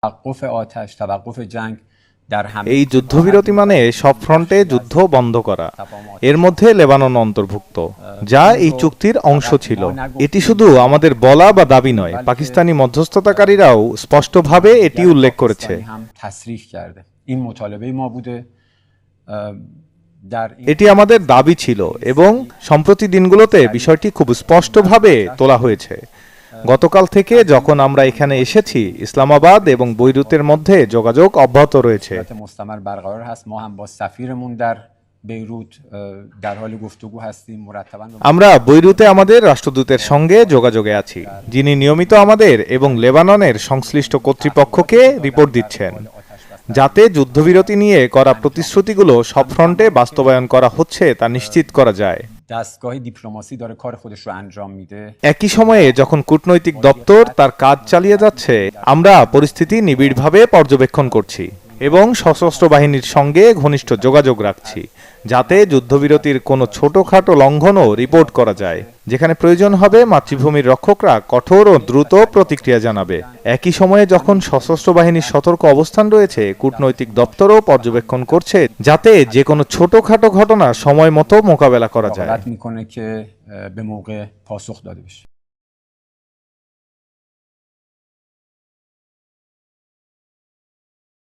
توقف آتش، توقف جنگ در همه এই যুদ্ধবিরতি মানে সব ফ্রন্টে যুদ্ধ বন্ধ করা। এর মধ্যে লেবানন অন্তর্ভুক্ত, যা এই চুক্তির অংশ ছিল। এটি শুধু আমাদের বলা বা দাবি নয়, পাকিস্তানি মধ্যস্থতাকারীরাও স্পষ্টভাবে এটি উল্লেখ করেছে। هم تصریح کرده این مطالبه ما بوده در این এটি আমাদের দাবি ছিল এবং সম্প্রতি দিনগুলোতে বিষয়টি খুব স্পষ্টভাবে তোলা হয়েছে। গতকাল থেকে যখন আমরা এখানে এসেছি, ইসলামাবাদ এবং বৈরুতের মধ্যে যোগাযোগ অব্যাহত রয়েছে। صورت مستمر برقرار هست. ما هم با سفیرمون در بیروت در حال گفتگو هستیم مرتبا আমরা বৈরুতে আমাদের রাষ্ট্রদূতের সঙ্গে যোগাযোগে আছি, যিনি নিয়মিত আমাদের এবং লেবাননের সংশ্লিষ্ট কর্তৃপক্ষকে রিপোর্ট দিচ্ছেন, যাতে যুদ্ধবিরতি নিয়ে করা প্রতিশ্রুতিগুলো সব ফ্রন্টে বাস্তবায়ন করা হচ্ছে তা নিশ্চিত করা যায়। دستگاه دیپلماسی داره کار خودش رو انجام میده. একই সময়ে যখন কূটনৈতিক দপ্তর তার কাজ চালিয়ে যাচ্ছে, আমরা পরিস্থিতি নিবিড়ভাবে পর্যবেক্ষণ করছি এবং সশস্ত্র বাহিনীর সঙ্গে ঘনিষ্ঠ যোগাযোগ রাখছি, যাতে যুদ্ধবিরতির কোনো ছোটখাটো লঙ্ঘনও রিপোর্ট করা যায়। যেখানে প্রয়োজন হবে, মাতৃভূমির রক্ষকরা কঠোর ও দ্রুত প্রতিক্রিয়া জানাবে। একই সময়ে যখন সশস্ত্র বাহিনীর সতর্ক অবস্থান রয়েছে, কূটনৈতিক দপ্তরও পর্যবেক্ষণ করছে, যাতে যে কোনো ছোটখাটো ঘটনা সময় মতো মোকাবেলা করা যায়। مراقبت میکنه که به موقع پاسخ داده بشه.